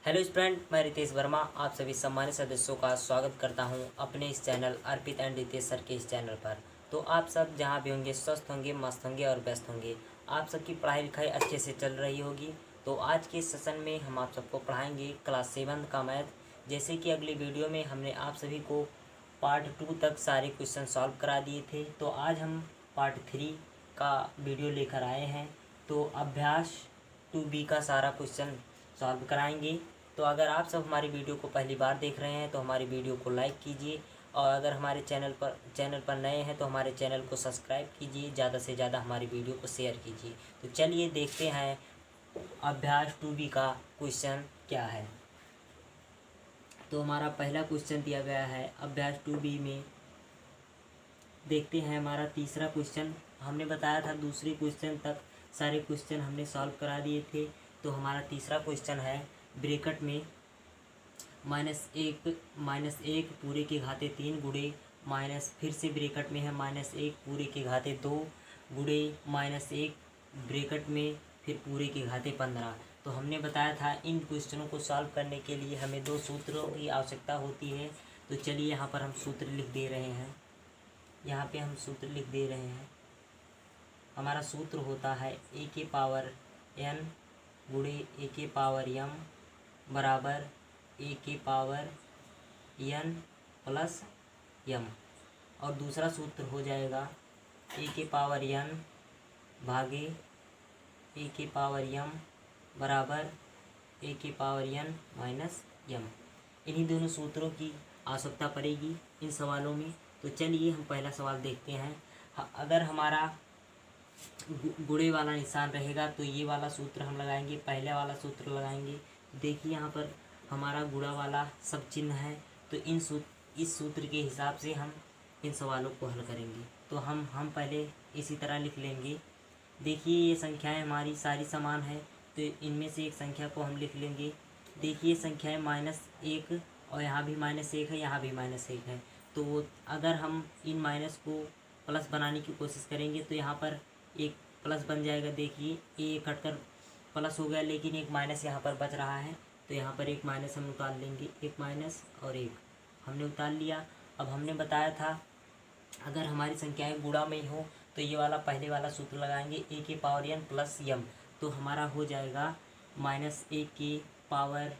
Hello friend, मैं रितेश वर्मा आप सभी सम्मानित सदस्यों का स्वागत करता हूं अपने इस channel Arpit and Ritesh sir के इस चैनल पर। तो आप सब जहां भी होंगे स्वस्थ होंगे, मस्त होंगे और व्यस्त होंगे। आप सबकी पढ़ाई लिखाई अच्छे से चल रही होगी। तो आज के सेशन में हम आप सबको पढ़ाएंगे क्लास 7 का मैथ। जैसे कि अगली वीडियो में हमने आप सभी को पार्ट 2 तक सारे क्वेश्चन सॉल्व करा दिए थे। तो आज हम पार्ट 3 का वीडियो लेकर आए हैं। तो अभ्यास 2B का सारा क्वेश्चन सॉल्व कराएंगे। तो अगर आप सब हमारी वीडियो को पहली बार देख रहे हैं तो हमारी वीडियो को लाइक कीजिए, और अगर हमारे चैनल पर नए हैं तो हमारे चैनल को सब्सक्राइब कीजिए, ज़्यादा से ज़्यादा हमारी वीडियो को शेयर कीजिए। तो चलिए देखते हैं अभ्यास 2B का क्वेश्चन क्या है। तो हमारा पहला क्वेश्चन दिया गया है अभ्यास 2B में। देखते हैं हमारा तीसरा क्वेश्चन। हमने बताया था दूसरे क्वेश्चन तक सारे क्वेश्चन हमने सॉल्व करा दिए थे। तो हमारा तीसरा क्वेश्चन है ब्रैकेट में -1 पूरे के घाते 3 गुणे माइनस, फिर से ब्रैकेट में है -1 पूरे के घाते 2 गुणे -1 ब्रैकेट में फिर पूरे के घाते 15। तो हमने बताया था इन क्वेश्चनों को सॉल्व करने के लिए हमें 2 सूत्रों की आवश्यकता होती है। तो चलिए यहाँ पर हम सूत्र लिख दे रहे हैं। यहाँ पे हम सूत्र लिख दे रहे हैं। हमारा सूत्र होता है a के पावर n गुणे a के पावर m बराबर a के पावर n प्लस m। और दूसरा सूत्र हो जाएगा a के पावर n भागे a के पावर m बराबर a के पावर n माइनस m। इन्हीं दोनों सूत्रों की आवश्यकता पड़ेगी इन सवालों में। तो चलिए हम पहला सवाल देखते हैं। अगर हमारा गुणे वाला निशान रहेगा तो ये वाला सूत्र हम लगाएंगे, पहले वाला सूत्र लगाएंगे। देखिए यहाँ पर हमारा गुणा वाला सब चिन्ह है। तो इस सूत्र के हिसाब से हम इन सवालों को हल करेंगे। तो हम पहले इसी तरह लिख लेंगे। देखिए ये संख्याएं हमारी सारी समान है, तो इनमें से एक संख्या को हम लिख लेंगे। देखिए संख्याएं -1 और यहाँ भी -1 है, यहाँ भी -1 है। तो अगर हम इन माइनस को प्लस बनाने की कोशिश करेंगे तो यहाँ पर एक प्लस बन जाएगा। देखिए ये कटकर प्लस हो गया, लेकिन एक माइनस यहाँ पर बच रहा है। तो यहाँ पर एक माइनस हम उतार लेंगे, एक माइनस और एक हमने उतार लिया। अब हमने बताया था अगर हमारी संख्याएं गुणा में हो तो ये वाला पहले वाला सूत्र लगाएंगे a के पावर n प्लस m। तो हमारा हो जाएगा -1 के पावर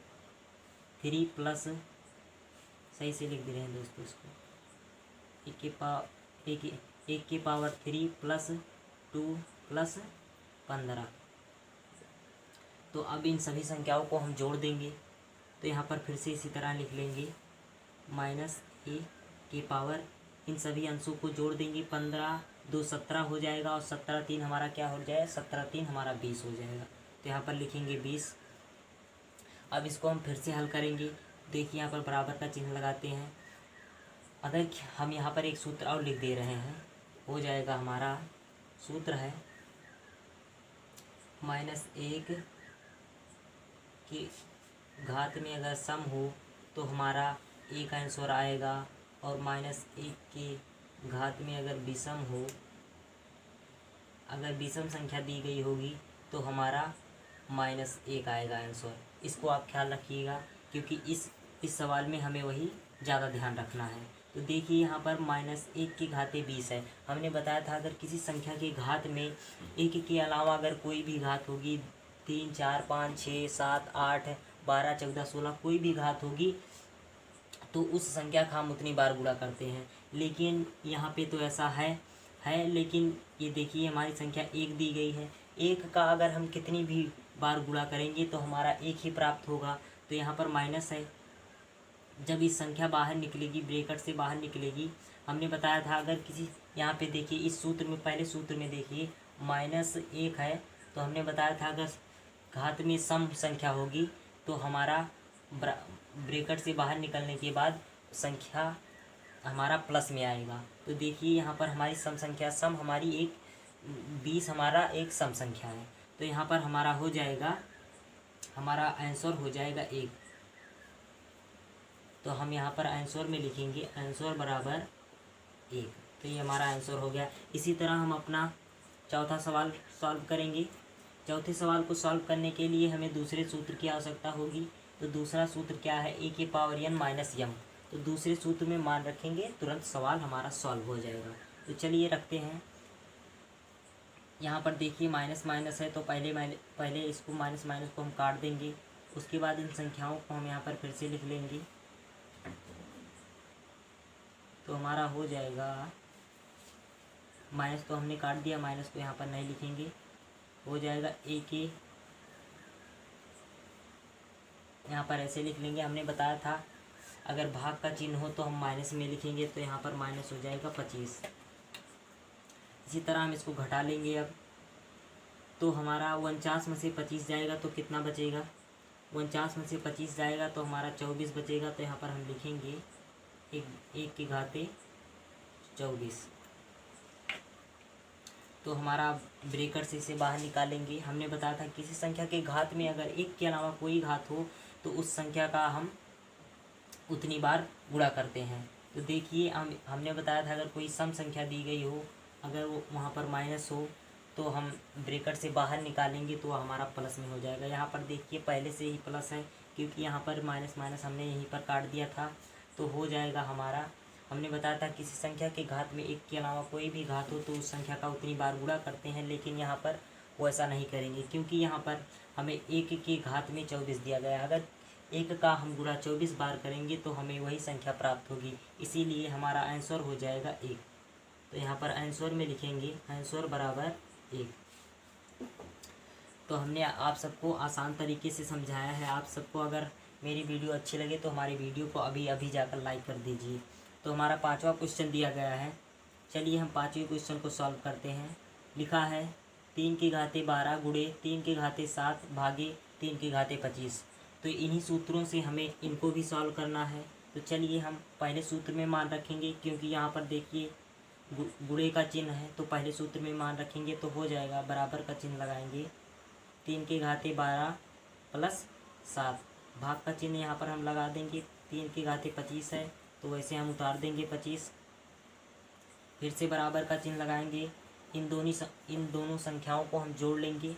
3 प्लस, सही से लिख दे रहे हैं दोस्तों इसको, 1 के पावर 3 प्लस 2 प्लस 15। तो अब इन सभी संख्याओं को हम जोड़ देंगे। तो यहाँ पर फिर से इसी तरह लिख लेंगे -a के पावर, इन सभी अंशों को जोड़ देंगे। 15 2 17 हो जाएगा, और 17 3 हमारा क्या हो जाएगा, 17 3 हमारा 20 हो जाएगा। तो यहाँ पर लिखेंगे 20। अब इसको हम फिर से हल करेंगे। देखिए यहाँ पर बराबर का चिन्ह लगाते हैं। अगर हम यहाँ पर एक सूत्र और लिख दे रहे हैं, हो जाएगा हमारा सूत्र है -1 की घात में अगर सम हो तो हमारा एक आंसर आएगा, और -1 के घात में अगर विषम हो, अगर विषम संख्या दी गई होगी तो हमारा -1 आएगा आंसर। इसको आप ख्याल रखिएगा, क्योंकि इस सवाल में हमें वही ज़्यादा ध्यान रखना है। तो देखिए यहाँ पर -1 के घाते 20 है। हमने बताया था अगर किसी संख्या के घात में 1 के अलावा अगर कोई भी घात होगी, 3 4 5 6 7 8 12 14 16 कोई भी घात होगी, तो उस संख्या का हम उतनी बार गुणा करते हैं। लेकिन यहाँ पे तो ऐसा है, लेकिन ये देखिए हमारी संख्या 1 दी गई है। 1 का अगर हम कितनी भी बार गुणा करेंगे तो हमारा 1 ही प्राप्त होगा। तो यहाँ पर माइनस है। जब इस संख्या बाहर निकलेगी, ब्रैकेट से बाहर निकलेगी, हमने बताया था अगर किसी, यहाँ पे देखिए इस सूत्र में, पहले सूत्र में देखिए -1 है। तो हमने बताया था अगर घात में सम संख्या होगी तो हमारा ब्रैकेट से बाहर निकलने के बाद संख्या हमारा प्लस में आएगा। तो देखिए यहाँ पर हमारी सम संख्या, सम हमारी एक 20 हमारा एक सम संख्या है। तो यहाँ पर हमारा हो जाएगा, हमारा आंसर हो जाएगा 1। तो हम यहाँ पर आंसर में लिखेंगे आंसर बराबर 1। तो ये हमारा आंसर हो गया। इसी तरह हम अपना चौथा सवाल सॉल्व करेंगे। चौथे सवाल को सॉल्व करने के लिए हमें दूसरे सूत्र की आवश्यकता होगी। तो दूसरा सूत्र क्या है, ए की पावर n माइनस यम। तो दूसरे सूत्र में मान रखेंगे, तुरंत सवाल हमारा सॉल्व हो जाएगा। तो चलिए रखते हैं। यहाँ पर देखिए माइनस माइनस है, तो पहले इसको माइनस माइनस को हम काट देंगे। उसके बाद इन संख्याओं को हम यहाँ पर फिर से लिख लेंगे। तो हमारा हो जाएगा, माइनस तो हमने काट दिया, माइनस को यहाँ पर नहीं लिखेंगे। हो जाएगा ए के, यहाँ पर ऐसे लिख लेंगे। हमने बताया था अगर भाग का चिन्ह हो तो हम माइनस में लिखेंगे, तो यहाँ पर माइनस हो जाएगा 25। इसी तरह हम इसको घटा लेंगे अब। तो हमारा 49 में से 25 जाएगा तो कितना बचेगा, 49 में से 25 जाएगा तो हमारा 24 बचेगा। तो यहाँ पर हम लिखेंगे एक की घाते 24। तो हमारा ब्रेकर से इसे बाहर निकालेंगे। हमने बताया था किसी संख्या के घात में अगर एक के अलावा कोई घात हो तो उस संख्या का हम उतनी बार गुणा करते हैं। तो देखिए हमने बताया था अगर कोई सम संख्या दी गई हो, अगर वो वहाँ पर माइनस हो तो हम ब्रेकर से बाहर निकालेंगे तो हमारा प्लस में हो जाएगा। यहाँ पर देखिए पहले से ही प्लस है, क्योंकि यहाँ पर माइनस माइनस हमने यहीं पर काट दिया था। तो हो जाएगा हमारा, हमने बताया था किसी संख्या के घात में एक के अलावा कोई भी घात हो तो उस संख्या का उतनी बार गुणा करते हैं, लेकिन यहाँ पर वो ऐसा नहीं करेंगे, क्योंकि यहाँ पर हमें एक के घात में 24 दिया गया है। अगर एक का हम गुणा 24 बार करेंगे तो हमें वही संख्या प्राप्त होगी, इसीलिए हमारा आंसर हो जाएगा 1। तो यहाँ पर आंसर में लिखेंगे आंसर बराबर 1। तो हमने आप सबको आसान तरीके से समझाया है। आप सबको अगर मेरी वीडियो अच्छी लगे तो हमारी वीडियो को अभी जाकर लाइक कर दीजिए। तो हमारा 5वां क्वेश्चन दिया गया है। चलिए हम 5वें क्वेश्चन को सॉल्व करते हैं। लिखा है 3 की घाते 12 गुणे 3 की घाते 7 भागे 3 की घाते 25। तो इन्हीं सूत्रों से हमें इनको भी सॉल्व करना है। तो चलिए हम पहले सूत्र में मान रखेंगे, क्योंकि यहाँ पर देखिए गुणे का चिन्ह है, तो पहले सूत्र में मान रखेंगे तो हो जाएगा, बराबर का चिन्ह लगाएंगे। 3 की घाते 12 प्लस 7, भाग का चिन्ह यहाँ पर हम लगा देंगे। 3 की घाते 25 है तो वैसे हम उतार देंगे 25। फिर से बराबर का चिन्ह लगाएंगे। इन दोनों संख्याओं को हम जोड़ लेंगे,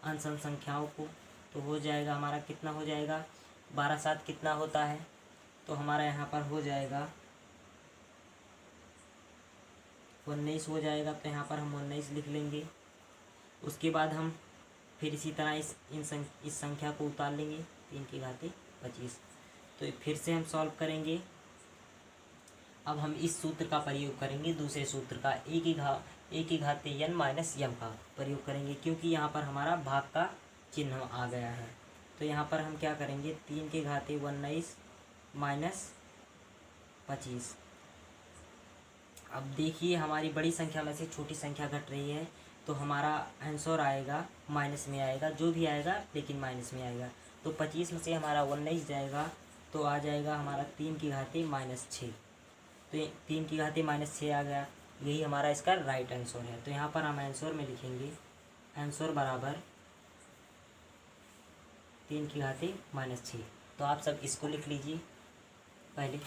अंश संख्याओं को। तो हो जाएगा हमारा कितना हो जाएगा, 12 7 कितना होता है, तो हमारा यहाँ पर हो जाएगा 19 हो जाएगा। तो यहाँ पर हम 19 लिख लेंगे। उसके बाद हम फिर इसी तरह इस संख्या को उतार लेंगे, 3 की घाते 25। तो फिर से हम सॉल्व करेंगे। अब हम इस सूत्र का प्रयोग करेंगे, दूसरे सूत्र का ए की घाते n माइनस यम का प्रयोग करेंगे, क्योंकि यहाँ पर हमारा भाग का चिन्ह आ गया है। तो यहाँ पर हम क्या करेंगे, 3 की घाते 19 माइनस 25। अब देखिए हमारी बड़ी संख्या में से छोटी संख्या घट रही है, तो हमारा आंसर आएगा माइनस में आएगा, जो भी आएगा लेकिन माइनस में आएगा। तो 25 में से हमारा 19 जाएगा तो आ जाएगा हमारा 3 की घाते -6। तो 3 की घाते -6 आ गया, यही हमारा इसका राइट आंसर है। तो यहाँ पर हम आंसर में लिखेंगे आंसर बराबर 3 की घाते -6। तो आप सब इसको लिख लीजिए पहले।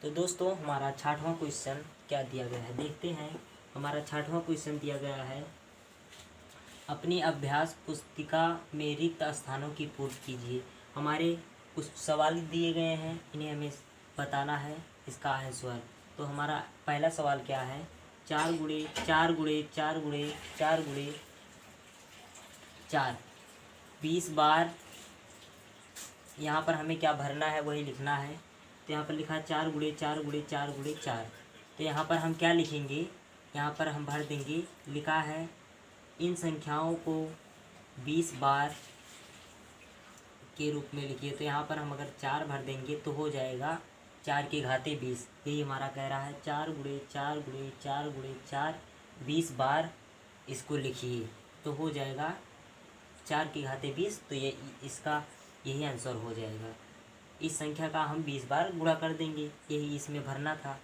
तो दोस्तों हमारा 6वां क्वेश्चन क्या दिया गया है देखते हैं। हमारा 6वां क्वेश्चन दिया गया है, अपनी अभ्यास पुस्तिका में रिक्त स्थानों की पूर्ति कीजिए। हमारे कुछ सवाल दिए गए हैं, इन्हें हमें बताना है इसका आंसर। तो हमारा पहला सवाल क्या है, 4 गुणे 4 गुणे 4 गुणे 4 गुणे 4 20 बार। यहाँ पर हमें क्या भरना है वही लिखना है। तो यहाँ पर लिखा 4 गुणे 4 गुणे 4 गुणे 4। तो यहाँ पर हम क्या लिखेंगे, यहाँ पर हम भर देंगे, लिखा है इन संख्याओं को 20 बार के रूप में लिखिए। तो यहाँ पर हम अगर 4 भर देंगे तो हो जाएगा 4 की घाते 20। यही हमारा कह रहा है 4 गुणे 4 गुणे 4 गुणे 4 20 बार इसको लिखिए, तो हो जाएगा 4 की घाते 20। तो ये इसका यही आंसर हो जाएगा। इस संख्या का हम 20 बार गुणा कर देंगे, यही इसमें भरना था।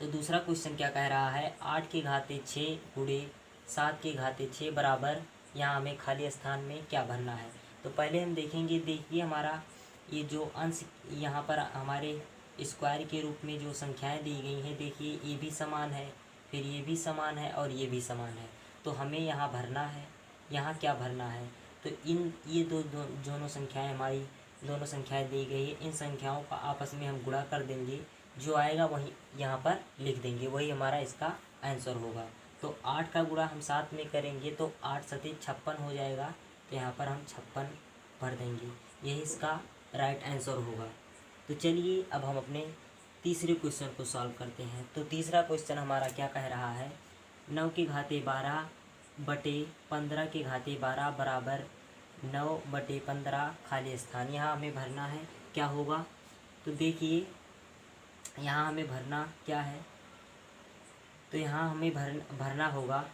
तो दूसरा क्वेश्चन क्या कह रहा है, 8 की घाते 6 गुणे 7 की घाते 6 बराबर। यहाँ हमें खाली स्थान में क्या भरना है। तो पहले हम देखेंगे, देखिए हमारा ये जो अंश यहाँ पर हमारे स्क्वायर के रूप में जो संख्याएं दी गई हैं, देखिए ये भी समान है, फिर ये भी समान है और ये भी समान है। तो हमें यहाँ भरना है, यहाँ क्या भरना है, तो ये दोनों संख्याएं हमारी दोनों संख्याएं दी गई है, इन संख्याओं का आपस में हम गुणा कर देंगे, जो आएगा वही यहाँ पर लिख देंगे, वही हमारा इसका आंसर होगा। तो 8 का गुणा हम 7 में करेंगे तो 8 सती 56 हो जाएगा, तो यहाँ पर हम 56 भर देंगे, यही इसका राइट आंसर होगा। तो चलिए अब हम अपने तीसरे क्वेश्चन को सॉल्व करते हैं। तो तीसरा क्वेश्चन हमारा क्या कह रहा है, 9 की घाते 12 बटे 15 की घाते 12 बराबर 9 बटे 15 खाली स्थान। यहाँ हमें भरना है, क्या होगा, तो देखिए यहाँ हमें भरना क्या है, तो यहाँ हमें भरना होगा।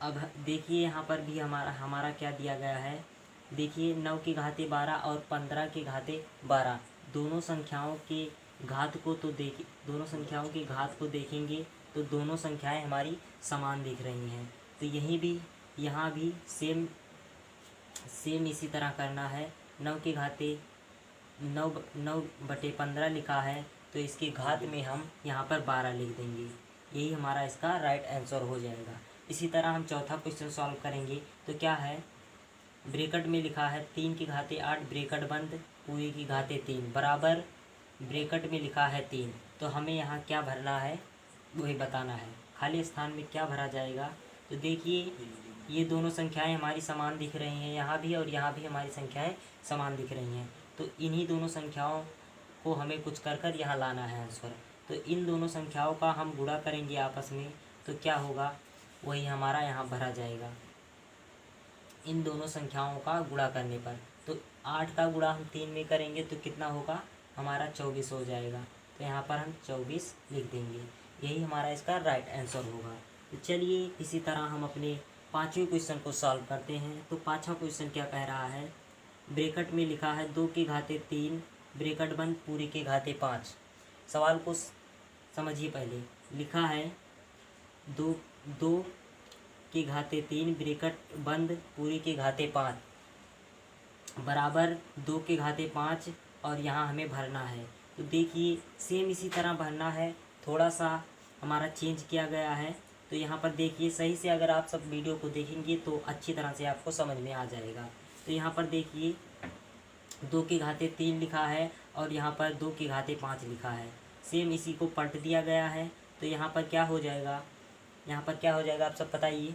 अब देखिए यहाँ पर भी हमारा क्या दिया गया है, देखिए 9 की घाते 12 और 15 की घाते 12 दोनों संख्याओं के घात को देखेंगे तो दोनों संख्याएं हमारी समान दिख रही हैं। तो यहाँ भी सेम इसी तरह करना है। 9 के घाते 9 बटे 15 लिखा है, तो इसके घात में हम यहाँ पर 12 लिख देंगे, यही हमारा इसका राइट आंसर हो जाएगा। इसी तरह हम चौथा क्वेश्चन सॉल्व करेंगे। तो क्या है, ब्रैकेट में लिखा है 3 की घाते 8 ब्रैकेट बंद पूरी की घाते 3 बराबर ब्रैकेट में लिखा है 3। तो हमें यहाँ क्या भरना है वही बताना है, खाली स्थान में क्या भरा जाएगा। तो देखिए ये दोनों संख्याएं हमारी समान दिख रही हैं, यहाँ भी और यहाँ भी हमारी संख्याएं समान दिख रही हैं। तो इन्हीं दोनों संख्याओं को हमें कुछ कर यहाँ लाना है आंसर। तो इन दोनों संख्याओं का हम गुणा करेंगे आपस में, तो क्या होगा, वही हमारा यहाँ भरा जाएगा इन दोनों संख्याओं का गुणा करने पर। तो 8 का गुणा हम 3 में करेंगे तो कितना होगा, हमारा 24 हो जाएगा, तो यहाँ पर हम 24 लिख देंगे, यही हमारा इसका राइट आंसर होगा। तो चलिए इसी तरह हम अपने पाँचवें क्वेश्चन को सॉल्व करते हैं। तो पाँचवा क्वेश्चन क्या कह रहा है, ब्रैकेट में लिखा है 2 की घाते 3 ब्रैकेट बंद पूरी के घाते 5। सवाल को समझिए, पहले लिखा है 2 की घाते 3 ब्रैकेट बंद पूरी के घाते 5 बराबर 2 के घाते 5 और यहाँ हमें भरना है। तो देखिए सेम इसी तरह भरना है, थोड़ा सा हमारा चेंज किया गया है। तो यहाँ पर देखिए सही से अगर आप सब वीडियो को देखेंगे तो अच्छी तरह से आपको समझ में आ जाएगा। तो यहाँ पर देखिए 2 की घाते 3 लिखा है और यहाँ पर 2 की घाते 5 लिखा है, सेम इसी को पलट दिया गया है। तो यहाँ पर क्या हो जाएगा, आप सब बताइए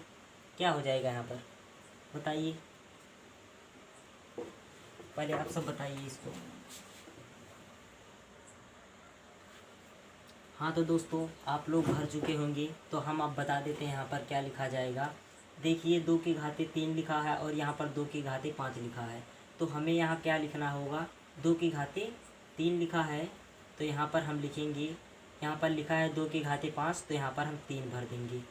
क्या हो जाएगा, यहाँ पर बताइए, पहले आप सब बताइए इसको। हाँ तो दोस्तों आप लोग भर चुके होंगे, तो हम अब बता देते हैं यहाँ पर क्या लिखा जाएगा। देखिए 2 की घाते 3 लिखा है और यहाँ पर 2 की घाते 5 लिखा है, तो हमें यहाँ क्या लिखना होगा, 2 की घाते 3 लिखा है तो यहाँ पर हम लिखेंगे, यहाँ पर लिखा है 2 की घाते 5 तो यहाँ पर हम 3 भर देंगे।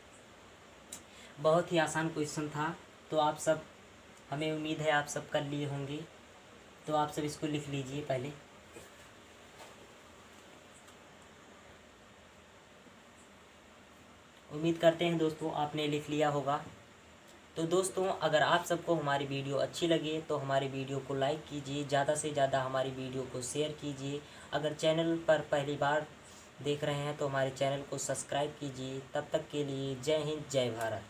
बहुत ही आसान क्वेश्चन था, तो आप सब, हमें उम्मीद है आप सब कर लिए होंगे। तो आप सब इसको लिख लीजिए पहले। उम्मीद करते हैं दोस्तों आपने लिख लिया होगा। तो दोस्तों अगर आप सबको हमारी वीडियो अच्छी लगे तो हमारी वीडियो को लाइक कीजिए, ज़्यादा से ज़्यादा हमारी वीडियो को शेयर कीजिए। अगर चैनल पर पहली बार देख रहे हैं तो हमारे चैनल को सब्सक्राइब कीजिए। तब तक के लिए जय हिंद, जय भारत।